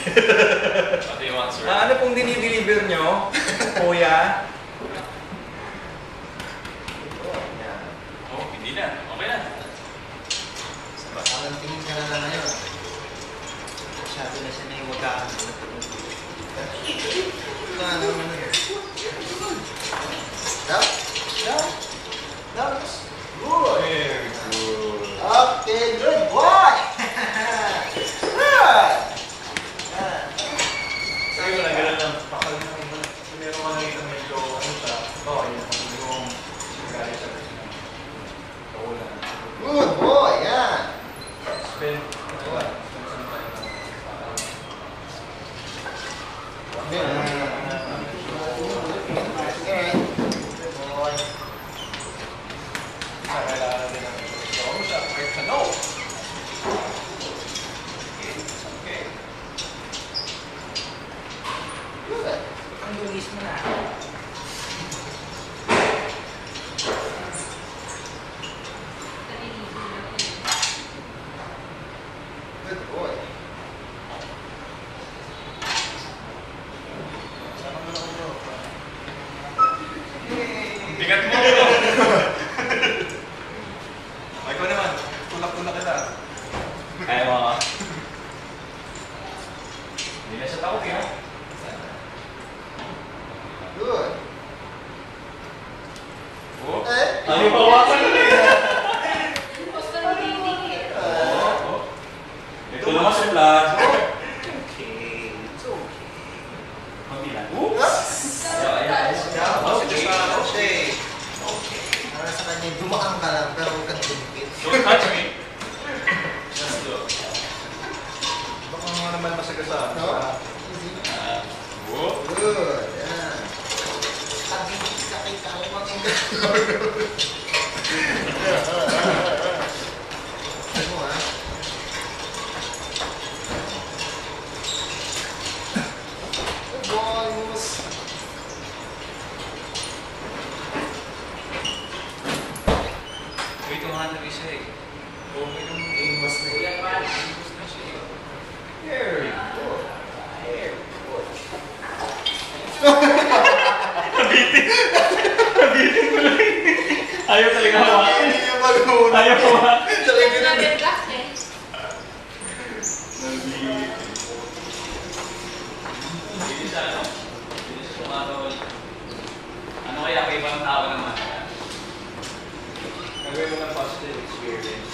What do you want, sir? Ano pong dinideliver nyo, kuya? Oh, hindi na. Okay na. Parang tingin ka na ngayon. Sabi na siya na yung wagaan. Down. Down. Down. Good. Very good. Okay, good boy. Good. Sabi ko na gano'n lang. Pakal na iba. Kung meron ka nakita medyo ano siya, okay na. Yung galing siya. Wala. Good boy, yeah. Spin. Wala. Ang dulis mo na. Good boy. Bigat mo! Ikaw naman, tulak-tulak kita. Kaya mo ka. Hindi na siya takot eh. Good. Oh? Eh? Ano yung hawakan na eh? Ito naman si Vlad. Okay. It's okay. Hindi na. Oops. Okay. Okay. Para sa kanya, dumaan ka lang, pero huwag kang dumikit. Don't touch me. Just do. Baka nga naman masagasaan. No? Easy. Whoop. Good. Yan. Sabi mo, sakay ka ako mga ano ha? Good boy, Moose. Wait, 200 isa eh. Okay yung Amos na yan. Tapos na siya eh. Very good. Very good. Nabitin mo lang. Ayaw talaga hawakan. Hindi yung mag-una. Ayaw hawakan. Sakay ka na. Hindi siya, ano? Hindi siya tumatawa. Ano kaya kay ibang tao naman? Gagawin mo ng positive experience.